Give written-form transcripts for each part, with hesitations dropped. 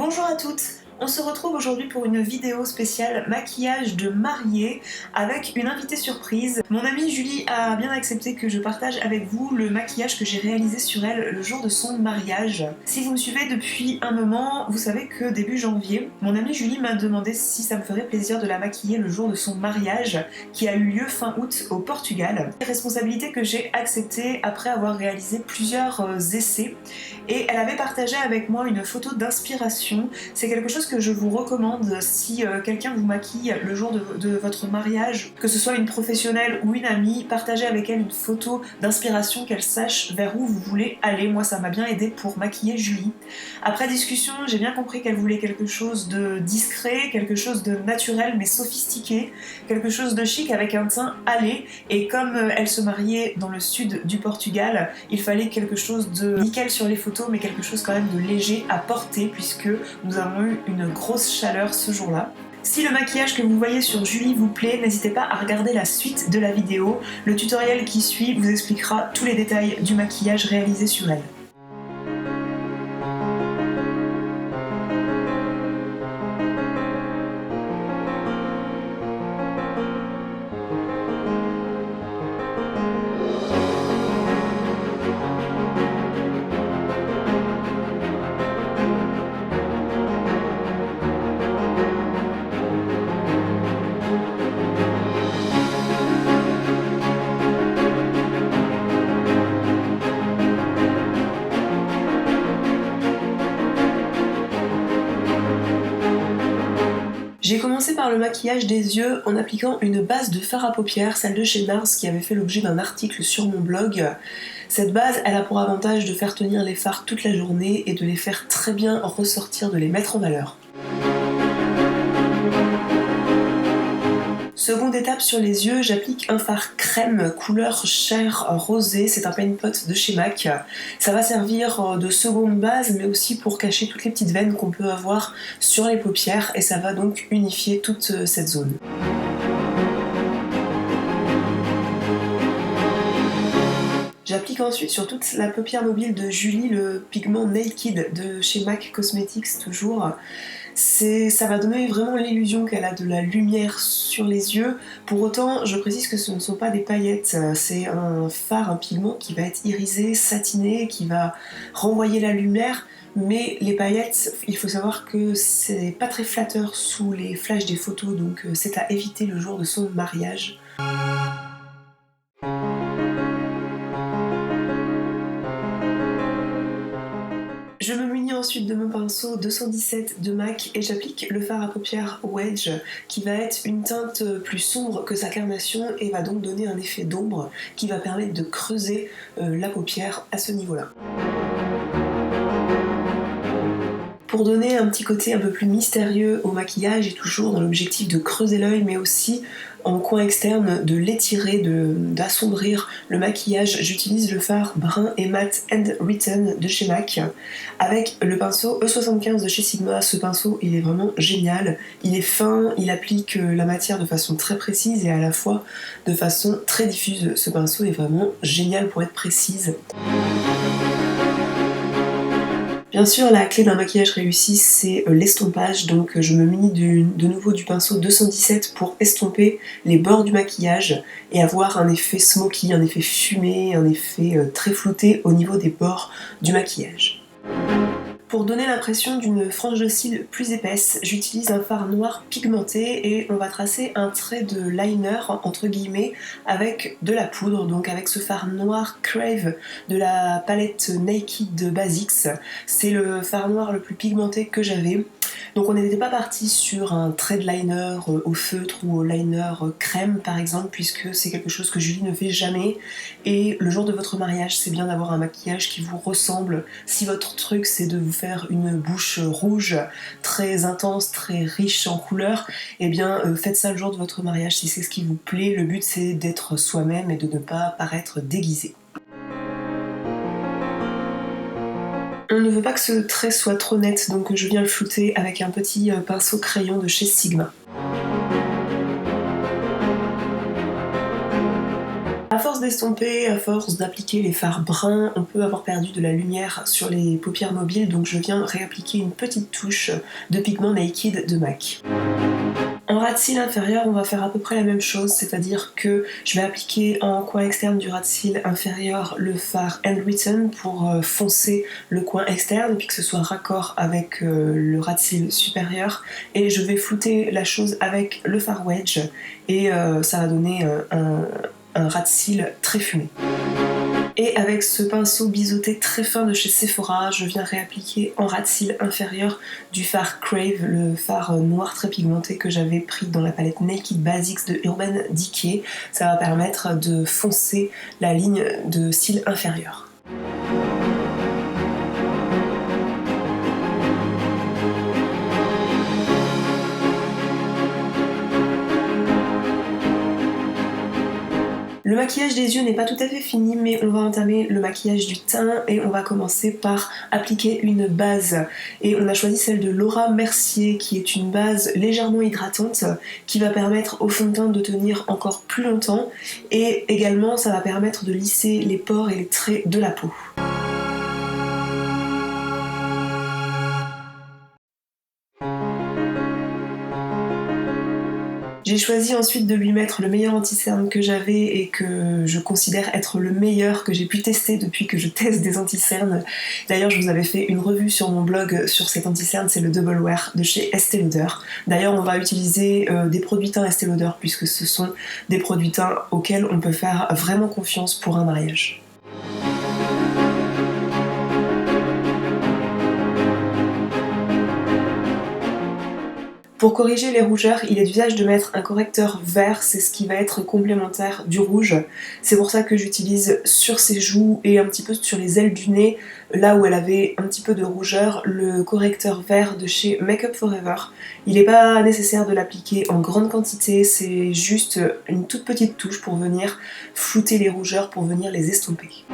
Bonjour à toutes, on se retrouve aujourd'hui pour une vidéo spéciale maquillage de mariée avec une invitée surprise. Mon amie Julie a bien accepté que je partage avec vous le maquillage que j'ai réalisé sur elle le jour de son mariage. Si vous me suivez depuis un moment, vous savez que début janvier, mon amie Julie m'a demandé si ça me ferait plaisir de la maquiller le jour de son mariage qui a eu lieu fin août au Portugal. Responsabilité que j'ai acceptée après avoir réalisé plusieurs essais et elle avait partagé avec moi une photo d'inspiration. C'est quelque chose que je vous recommande si quelqu'un vous maquille le jour de votre mariage, que ce soit une professionnelle ou une amie, partagez avec elle une photo d'inspiration, qu'elle sache vers où vous voulez aller. Moi ça m'a bien aidé pour maquiller Julie. Après discussion, j'ai bien compris qu'elle voulait quelque chose de discret, quelque chose de naturel mais sophistiqué, quelque chose de chic avec un teint hâlé, et comme elle se mariait dans le sud du Portugal, il fallait quelque chose de nickel sur les photos mais quelque chose quand même de léger à porter puisque nous avons eu une grosse chaleur ce jour-là. Si le maquillage que vous voyez sur Julie vous plaît, n'hésitez pas à regarder la suite de la vidéo. Le tutoriel qui suit vous expliquera tous les détails du maquillage réalisé sur elle. J'ai commencé par le maquillage des yeux en appliquant une base de fard à paupières, celle de chez NARS qui avait fait l'objet d'un article sur mon blog. Cette base, elle a pour avantage de faire tenir les fards toute la journée et de les faire très bien ressortir, de les mettre en valeur. Seconde étape sur les yeux, j'applique un fard crème couleur chair rosée, c'est un paint pot de chez MAC. Ça va servir de seconde base mais aussi pour cacher toutes les petites veines qu'on peut avoir sur les paupières et ça va donc unifier toute cette zone. J'applique ensuite sur toute la paupière mobile de Julie le pigment Naked de chez MAC Cosmetics toujours. Ça va donner vraiment l'illusion qu'elle a de la lumière sur les yeux. Pour autant, je précise que ce ne sont pas des paillettes, c'est un fard, un pigment qui va être irisé, satiné, qui va renvoyer la lumière. Mais les paillettes, il faut savoir que c'est pas très flatteur sous les flashs des photos, donc c'est à éviter le jour de son mariage. Je me munis ensuite de mon pinceau 217 de MAC et j'applique le fard à paupières Wedge qui va être une teinte plus sombre que sa carnation et va donc donner un effet d'ombre qui va permettre de creuser la paupière à ce niveau-là. Pour donner un petit côté un peu plus mystérieux au maquillage et toujours dans l'objectif de creuser l'œil mais aussi en coin externe de l'étirer, d'assombrir le maquillage, j'utilise le fard brun et mat Handwritten de chez MAC avec le pinceau E75 de chez Sigma. Ce pinceau il est vraiment génial, il est fin, il applique la matière de façon très précise et à la fois de façon très diffuse. Ce pinceau est vraiment génial pour être précise. Bien sûr, la clé d'un maquillage réussi, c'est l'estompage, donc je me munis de nouveau du pinceau 217 pour estomper les bords du maquillage et avoir un effet smoky, un effet fumé, un effet très flouté au niveau des bords du maquillage. Pour donner l'impression d'une frange de cils plus épaisse, j'utilise un fard noir pigmenté et on va tracer un trait de liner entre guillemets avec de la poudre, donc avec ce fard noir Crave de la palette Naked de Basics. C'est le fard noir le plus pigmenté que j'avais. Donc on n'était pas parti sur un trait de liner au feutre ou au liner crème par exemple, puisque c'est quelque chose que Julie ne fait jamais. Et le jour de votre mariage, c'est bien d'avoir un maquillage qui vous ressemble. Si votre truc c'est de vous faire une bouche rouge très intense, très riche en couleurs, eh bien faites ça le jour de votre mariage si c'est ce qui vous plaît. Le but c'est d'être soi-même et de ne pas paraître déguisé. On ne veut pas que ce trait soit trop net, donc je viens le flouter avec un petit pinceau crayon de chez Sigma. À force force d'estomper, à force d'appliquer les fards bruns, on peut avoir perdu de la lumière sur les paupières mobiles, donc je viens réappliquer une petite touche de pigment Naked de MAC. En ras de cils inférieur, on va faire à peu près la même chose, c'est-à-dire que je vais appliquer en coin externe du ras de cils inférieur le fard Handwritten pour foncer le coin externe, puis que ce soit raccord avec le ras de cils supérieur, et je vais flouter la chose avec le fard Wedge, et ça va donner un ras de cils très fumé. Et avec ce pinceau biseauté très fin de chez Sephora, je viens réappliquer en ras de cils inférieur du fard Crave, le fard noir très pigmenté que j'avais pris dans la palette Naked Basics de Urban Decay. Ça va permettre de foncer la ligne de cils inférieur. Le maquillage des yeux n'est pas tout à fait fini, mais on va entamer le maquillage du teint et on va commencer par appliquer une base. Et on a choisi celle de Laura Mercier qui est une base légèrement hydratante qui va permettre au fond de teint de tenir encore plus longtemps et également ça va permettre de lisser les pores et les traits de la peau. J'ai choisi ensuite de lui mettre le meilleur anti-cerne que j'avais et que je considère être le meilleur que j'ai pu tester depuis que je teste des anti-cernes. D'ailleurs, je vous avais fait une revue sur mon blog sur cet anti-cerne, c'est le Double Wear de chez Estée Lauder. D'ailleurs, on va utiliser des produits teints Estée Lauder puisque ce sont des produits teints auxquels on peut faire vraiment confiance pour un mariage. Pour corriger les rougeurs, il est d'usage de mettre un correcteur vert, c'est ce qui va être complémentaire du rouge. C'est pour ça que j'utilise sur ses joues et un petit peu sur les ailes du nez, là où elle avait un petit peu de rougeur, le correcteur vert de chez Make Up For Ever. Il n'est pas nécessaire de l'appliquer en grande quantité, c'est juste une toute petite touche pour venir flouter les rougeurs, pour venir les estomper.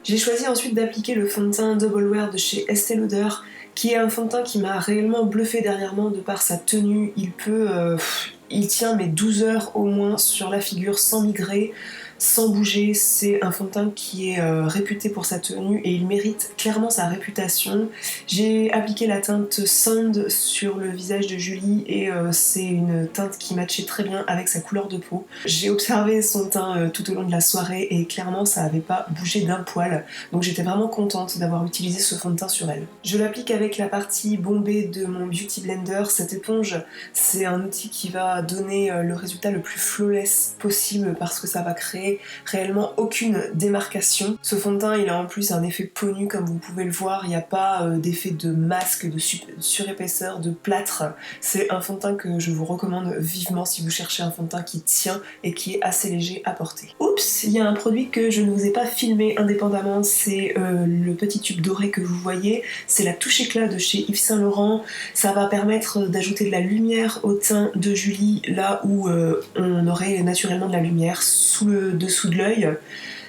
J'ai choisi ensuite d'appliquer le fond de teint Double Wear de chez Estée Lauder, qui est un fond de teint qui m'a réellement bluffé dernièrement de par sa tenue. Il tient mes 12 heures au moins sur la figure sans migrer, sans bouger. C'est un fond de teint qui est réputé pour sa tenue et il mérite clairement sa réputation. J'ai appliqué la teinte Sand sur le visage de Julie et c'est une teinte qui matchait très bien avec sa couleur de peau. J'ai observé son teint tout au long de la soirée et clairement ça n'avait pas bougé d'un poil, donc j'étais vraiment contente d'avoir utilisé ce fond de teint sur elle. Je l'applique avec la partie bombée de mon Beauty Blender. Cette éponge, c'est un outil qui va donner le résultat le plus flawless possible parce que ça va créer réellement aucune démarcation. Ce fond de teint, il a en plus un effet peau nue comme vous pouvez le voir, il n'y a pas d'effet de masque, de surépaisseur, de plâtre. C'est un fond de teint que je vous recommande vivement si vous cherchez un fond de teint qui tient et qui est assez léger à porter. Oups, il y a un produit que je ne vous ai pas filmé indépendamment, c'est le petit tube doré que vous voyez, c'est la touche éclat de chez Yves Saint Laurent. Ça va permettre d'ajouter de la lumière au teint de Julie, là où on aurait naturellement de la lumière sous le dessous de l'œil,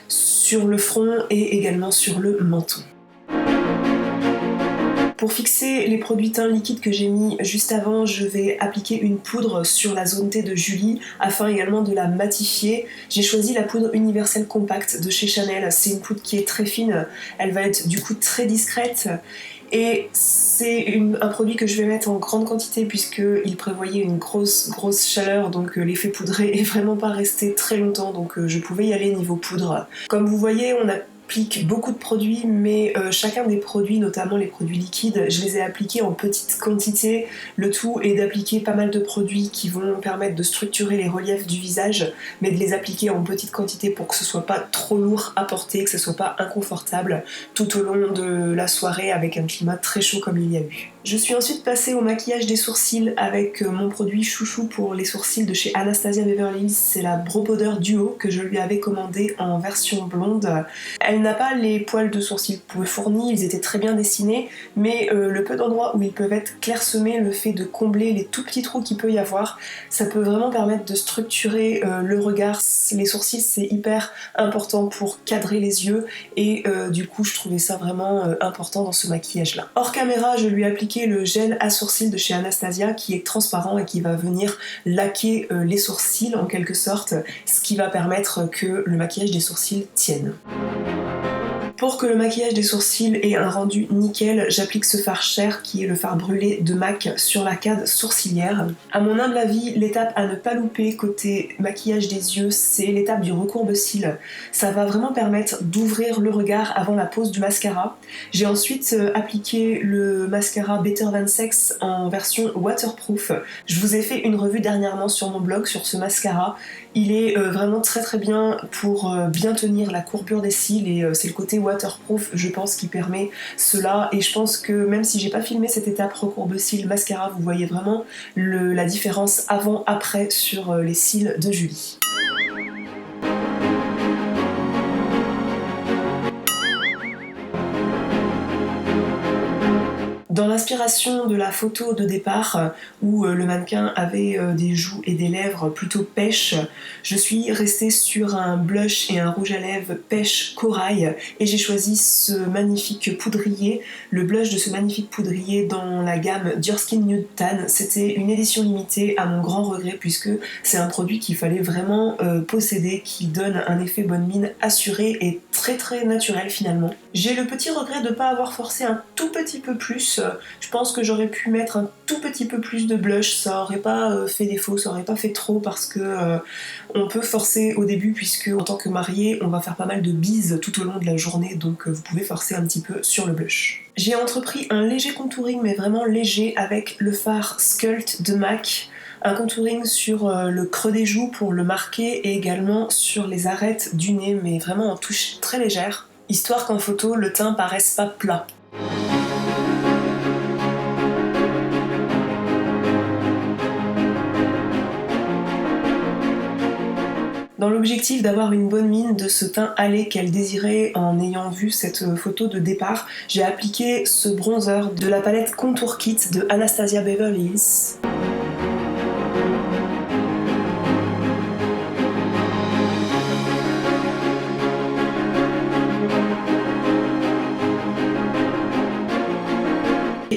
sur le front et également sur le menton. Pour fixer les produits teints liquides que j'ai mis juste avant, je vais appliquer une poudre sur la zone T de Julie afin également de la matifier. J'ai choisi la poudre universelle compacte de chez Chanel, c'est une poudre qui est très fine, elle va être du coup très discrète et c'est un produit que je vais mettre en grande quantité puisqu'il prévoyait une grosse chaleur, donc l'effet poudré est vraiment pas resté très longtemps, donc je pouvais y aller niveau poudre. Comme vous voyez, on applique beaucoup de produits, mais chacun des produits, notamment les produits liquides, je les ai appliqués en petite quantité. Le tout est d'appliquer pas mal de produits qui vont permettre de structurer les reliefs du visage, mais de les appliquer en petite quantité pour que ce soit pas trop lourd à porter, que ce soit pas inconfortable tout au long de la soirée avec un climat très chaud comme il y a eu. Je suis ensuite passée au maquillage des sourcils avec mon produit chouchou pour les sourcils de chez Anastasia Beverly Hills, c'est la Brow Powder Duo que je lui avais commandé en version blonde. Elle n'a pas les poils de sourcils fournis, ils étaient très bien dessinés, mais le peu d'endroits où ils peuvent être clairsemés, le fait de combler les tout petits trous qu'il peut y avoir, ça peut vraiment permettre de structurer le regard. Les sourcils, c'est hyper important pour cadrer les yeux et du coup je trouvais ça vraiment important dans ce maquillage là. Hors caméra, je lui ai appliqué appliqué le gel à sourcils de chez Anastasia qui est transparent et qui va venir laquer les sourcils en quelque sorte, ce qui va permettre que le maquillage des sourcils tienne. Pour que le maquillage des sourcils ait un rendu nickel, j'applique ce fard Cher qui est le fard brûlé de MAC sur l'arcade sourcilière. À mon humble avis, l'étape à ne pas louper côté maquillage des yeux, c'est l'étape du recourbe-cils. Ça va vraiment permettre d'ouvrir le regard avant la pose du mascara. J'ai ensuite appliqué le mascara Better Than Sex en version waterproof. Je vous ai fait une revue dernièrement sur mon blog sur ce mascara. Il est vraiment très bien pour bien tenir la courbure des cils et c'est le côté waterproof je pense qui permet cela, et je pense que même si j'ai pas filmé cette étape recourbe-cils mascara, vous voyez vraiment la différence avant-après sur les cils de Julie. Dans l'inspiration de la photo de départ, où le mannequin avait des joues et des lèvres plutôt pêche, je suis restée sur un blush et un rouge à lèvres pêche corail, et j'ai choisi ce magnifique poudrier, le blush de ce magnifique poudrier dans la gamme Your Skin Nude Tan. C'était une édition limitée à mon grand regret, puisque c'est un produit qu'il fallait vraiment posséder, qui donne un effet bonne mine assuré et très naturel finalement. J'ai le petit regret de ne pas avoir forcé un tout petit peu plus. Je pense que j'aurais pu mettre un tout petit peu plus de blush, ça aurait pas fait défaut, ça aurait pas fait trop, parce que on peut forcer au début, puisque en tant que mariée on va faire pas mal de bises tout au long de la journée, donc vous pouvez forcer un petit peu sur le blush. J'ai entrepris un léger contouring, mais vraiment léger, avec le fard Sculpt de MAC. Un contouring sur le creux des joues pour le marquer, et également sur les arêtes du nez, mais vraiment en touche très légère, histoire qu'en photo le teint paraisse pas plat. Dans l'objectif d'avoir une bonne mine de ce teint hâlé qu'elle désirait en ayant vu cette photo de départ, j'ai appliqué ce bronzer de la palette Contour Kit de Anastasia Beverly Hills.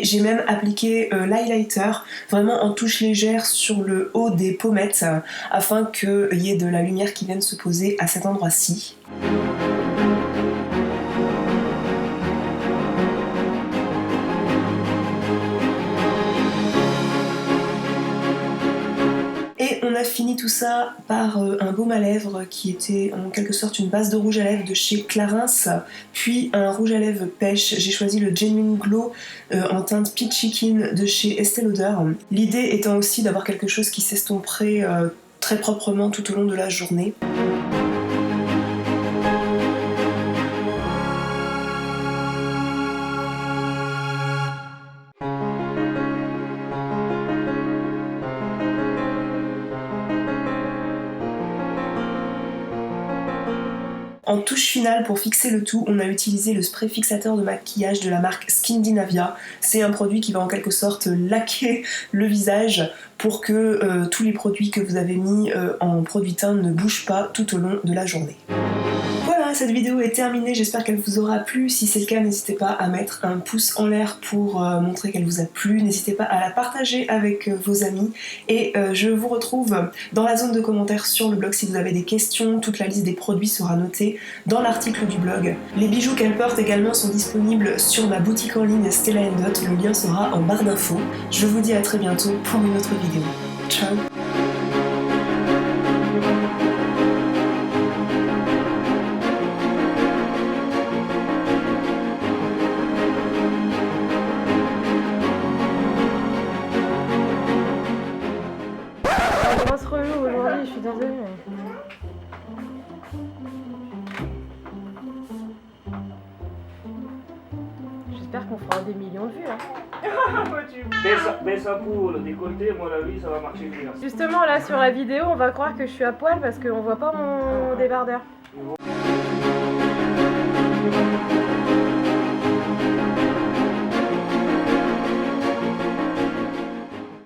J'ai même appliqué l'highlighter vraiment en touche légère sur le haut des pommettes afin qu'il y ait de la lumière qui vienne se poser à cet endroit-ci. Et on a fini tout ça par un baume à lèvres qui était en quelque sorte une base de rouge à lèvres de chez Clarins, puis un rouge à lèvres pêche. J'ai choisi le Genuine Glow en teinte Peach Chicken de chez Estée Lauder. L'idée étant aussi d'avoir quelque chose qui s'estomperait très proprement tout au long de la journée. En touche finale, pour fixer le tout, on a utilisé le spray fixateur de maquillage de la marque Skindinavia. C'est un produit qui va en quelque sorte laquer le visage pour que tous les produits que vous avez mis en produit teint ne bougent pas tout au long de la journée. Voilà, cette vidéo est terminée, j'espère qu'elle vous aura plu. Si c'est le cas, n'hésitez pas à mettre un pouce en l'air pour montrer qu'elle vous a plu. N'hésitez pas à la partager avec vos amis. Et je vous retrouve dans la zone de commentaires sur le blog si vous avez des questions. Toute la liste des produits sera notée dans l'article du blog. Les bijoux qu'elle porte également sont disponibles sur ma boutique en ligne Stella & Dot. Le lien sera en barre d'infos. Je vous dis à très bientôt pour une autre vidéo. Ciao! Grosse relou aujourd'hui, je suis désolée. J'espère qu'on fera des millions de vues. Baisse un coup le décolleté, à mon avis, ça va marcher bien. Justement, là sur la vidéo, on va croire que je suis à poil parce qu'on voit pas mon débardeur.